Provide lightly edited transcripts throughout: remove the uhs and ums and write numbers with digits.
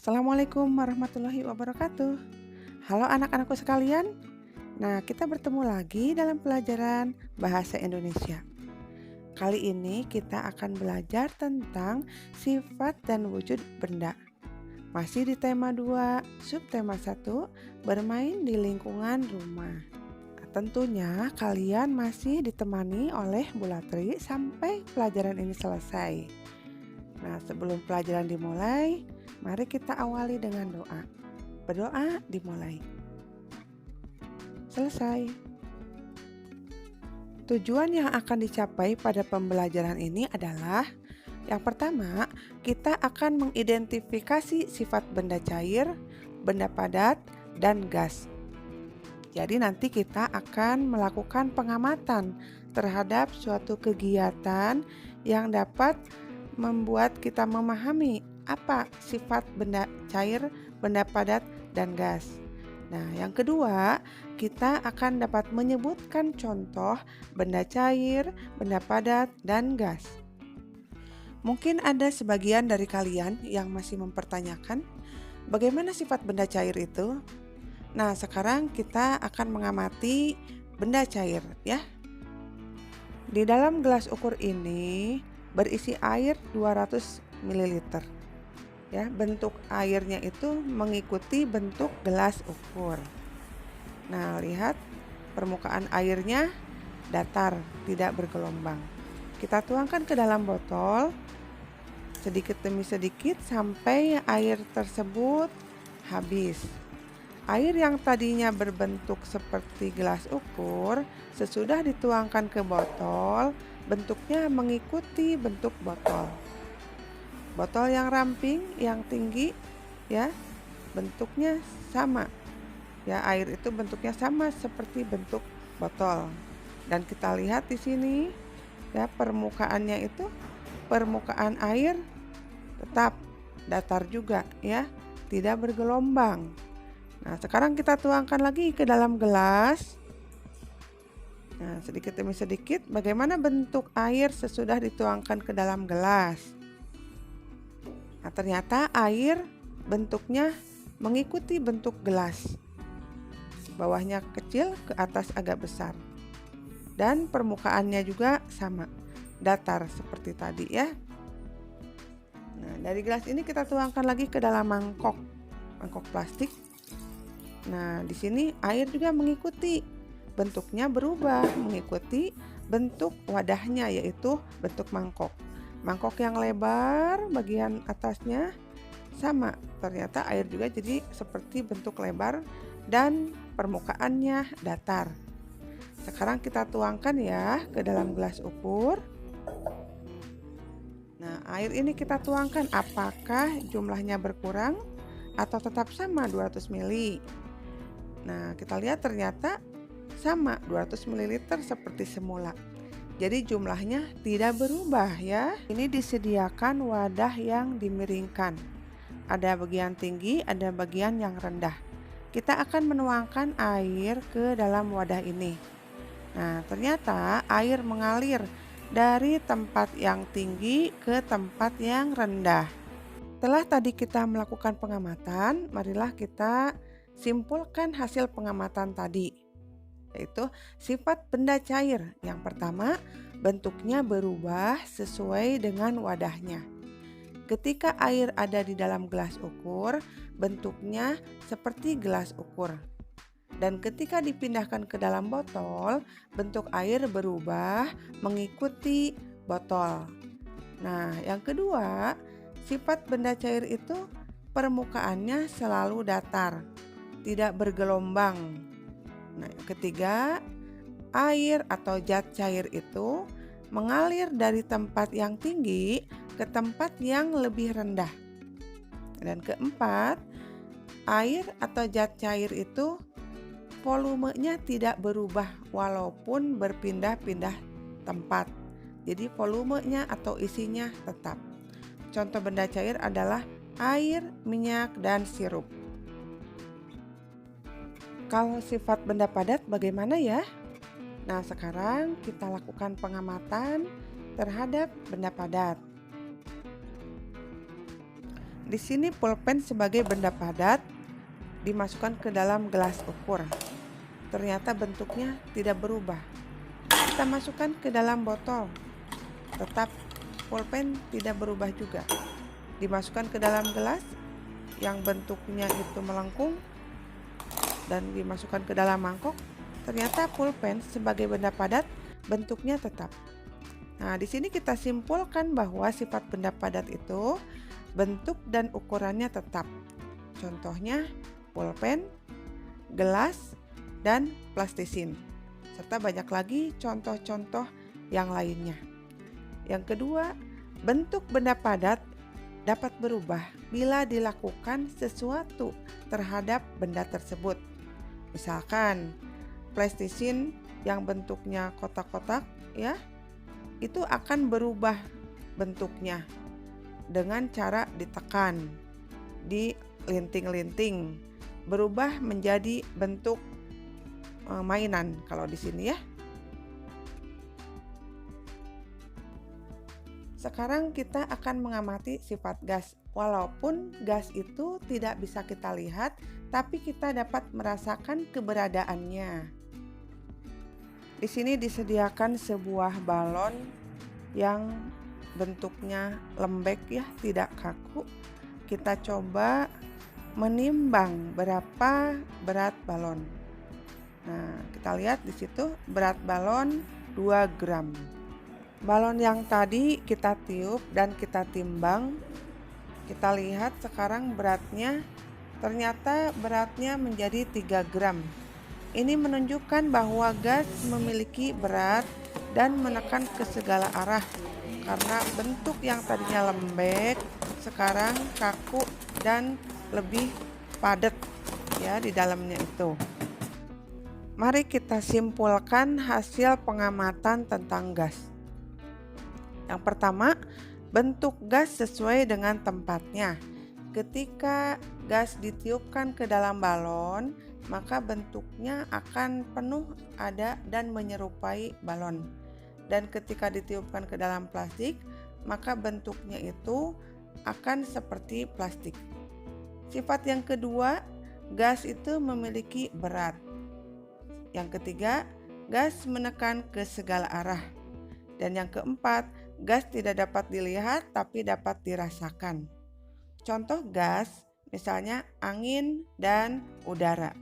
Assalamualaikum warahmatullahi wabarakatuh. Halo anak-anakku sekalian. Nah, kita bertemu lagi dalam pelajaran Bahasa Indonesia. Kali ini kita akan belajar tentang sifat dan wujud benda. Masih di tema 2, subtema 1, bermain di lingkungan rumah. Tentunya kalian masih ditemani oleh Bu Latri sampai pelajaran ini selesai. Nah, sebelum pelajaran dimulai, mari kita awali dengan doa. Berdoa dimulai. Selesai. Tujuan yang akan dicapai pada pembelajaran ini adalah yang pertama, kita akan mengidentifikasi sifat benda cair, benda padat, dan gas. Jadi nanti kita akan melakukan pengamatan terhadap suatu kegiatan yang dapat membuat kita memahami apa sifat benda cair, benda padat, dan gas. Nah, yang kedua, kita akan dapat menyebutkan contoh benda cair, benda padat, dan gas. Mungkin ada sebagian dari kalian yang masih mempertanyakan, bagaimana sifat benda cair itu? Nah, sekarang kita akan mengamati benda cair ya. Di dalam gelas ukur ini berisi air 200 ml. Ya, bentuk airnya itu mengikuti bentuk gelas ukur. Nah, lihat permukaan airnya datar, tidak bergelombang. Kita tuangkan ke dalam botol sedikit demi sedikit sampai air tersebut habis. Air yang tadinya berbentuk seperti gelas ukur, sesudah dituangkan ke botol, bentuknya mengikuti bentuk botol. Botol yang ramping, yang tinggi, ya, bentuknya sama. Ya, air itu bentuknya sama seperti bentuk botol. Dan kita lihat di sini, ya, permukaannya itu permukaan air tetap datar juga, ya, tidak bergelombang. Nah, sekarang kita tuangkan lagi ke dalam gelas. Nah, sedikit demi sedikit bagaimana bentuk air sesudah dituangkan ke dalam gelas. Nah, ternyata air bentuknya mengikuti bentuk gelas. Bawahnya kecil, ke atas agak besar. Dan permukaannya juga sama, datar seperti tadi ya. Nah, dari gelas ini kita tuangkan lagi ke dalam mangkok plastik. Nah, di sini air juga mengikuti, bentuknya berubah mengikuti bentuk wadahnya, yaitu bentuk mangkok. Mangkok yang lebar bagian atasnya sama, ternyata air juga jadi seperti bentuk lebar dan permukaannya datar. Sekarang kita tuangkan ya ke dalam gelas ukur. Nah, air ini kita tuangkan, apakah jumlahnya berkurang atau tetap sama 200 ml? Nah, kita lihat ternyata sama 200 ml seperti semula. Jadi jumlahnya tidak berubah ya. Ini disediakan wadah yang dimiringkan. Ada bagian tinggi, ada bagian yang rendah. Kita akan menuangkan air ke dalam wadah ini. Nah, ternyata air mengalir dari tempat yang tinggi ke tempat yang rendah. Setelah tadi kita melakukan pengamatan, marilah kita simpulkan hasil pengamatan tadi, yaitu sifat benda cair. Yang pertama, bentuknya berubah sesuai dengan wadahnya. Ketika air ada di dalam gelas ukur, bentuknya seperti gelas ukur. Dan ketika dipindahkan ke dalam botol, bentuk air berubah mengikuti botol. Nah, yang kedua, sifat benda cair itu permukaannya selalu datar, tidak bergelombang. Nah, yang ketiga, air atau zat cair itu mengalir dari tempat yang tinggi ke tempat yang lebih rendah. Dan keempat, air atau zat cair itu volumenya tidak berubah walaupun berpindah-pindah tempat. Jadi volumenya atau isinya tetap. Contoh benda cair adalah air, minyak, dan sirup. Kalau sifat benda padat bagaimana ya? Nah, sekarang kita lakukan pengamatan terhadap benda padat. Di sini pulpen sebagai benda padat dimasukkan ke dalam gelas ukur. Ternyata bentuknya tidak berubah. Kita masukkan ke dalam botol. Tetap pulpen tidak berubah juga. Dimasukkan ke dalam gelas yang bentuknya itu melengkung dan dimasukkan ke dalam mangkok. Ternyata pulpen sebagai benda padat bentuknya tetap. Nah, di sini kita simpulkan bahwa sifat benda padat itu bentuk dan ukurannya tetap. Contohnya pulpen, gelas, dan plastisin. Serta banyak lagi contoh-contoh yang lainnya. Yang kedua, bentuk benda padat dapat berubah bila dilakukan sesuatu terhadap benda tersebut. Misalkan plastisin yang bentuknya kotak-kotak ya, itu akan berubah bentuknya dengan cara ditekan, dilinting-linting, berubah menjadi bentuk mainan kalau di sini ya. Sekarang kita akan mengamati sifat gas. Walaupun gas itu tidak bisa kita lihat, tapi kita dapat merasakan keberadaannya. Di sini disediakan sebuah balon yang bentuknya lembek ya, tidak kaku. Kita coba menimbang berapa berat balon. Nah, kita lihat di situ berat balon 2 gram. Balon yang tadi kita tiup dan kita timbang. Kita lihat sekarang beratnya, ternyata beratnya menjadi 3 gram. Ini menunjukkan bahwa gas memiliki berat dan menekan ke segala arah. Karena bentuk yang tadinya lembek, sekarang kaku dan lebih padat ya di dalamnya itu. Mari kita simpulkan hasil pengamatan tentang gas. Yang pertama, bentuk gas sesuai dengan tempatnya. Ketika gas ditiupkan ke dalam balon, maka bentuknya akan penuh ada dan menyerupai balon. Dan ketika ditiupkan ke dalam plastik, maka bentuknya itu akan seperti plastik. Sifat yang kedua, gas itu memiliki berat. Yang ketiga, gas menekan ke segala arah. Dan yang keempat, gas tidak dapat dilihat tapi dapat dirasakan. Contoh gas, misalnya angin dan udara.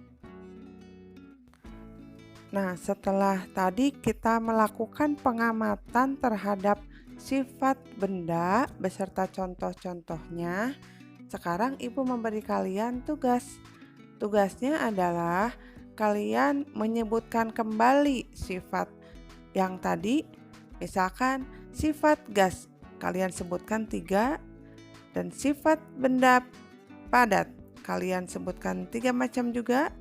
Nah, setelah tadi kita melakukan pengamatan terhadap sifat benda beserta contoh-contohnya, sekarang Ibu memberi kalian tugas. Tugasnya adalah kalian menyebutkan kembali sifat yang tadi. Misalkan sifat gas, kalian sebutkan 3, dan sifat benda padat, kalian sebutkan 3 macam juga,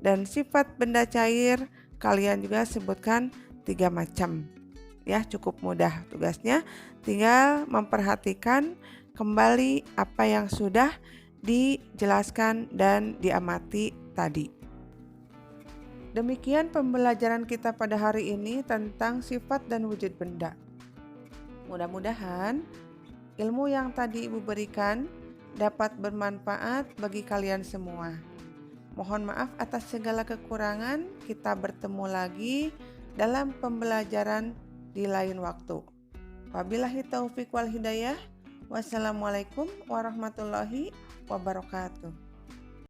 dan sifat benda cair, kalian juga sebutkan 3 macam. Ya, cukup mudah tugasnya, tinggal memperhatikan kembali apa yang sudah dijelaskan dan diamati tadi. Demikian pembelajaran kita pada hari ini tentang sifat dan wujud benda. Mudah-mudahan ilmu yang tadi Ibu berikan dapat bermanfaat bagi kalian semua. Mohon maaf atas segala kekurangan, kita bertemu lagi dalam pembelajaran di lain waktu. Wabillahi taufiq wal hidayah. Wassalamualaikum warahmatullahi wabarakatuh.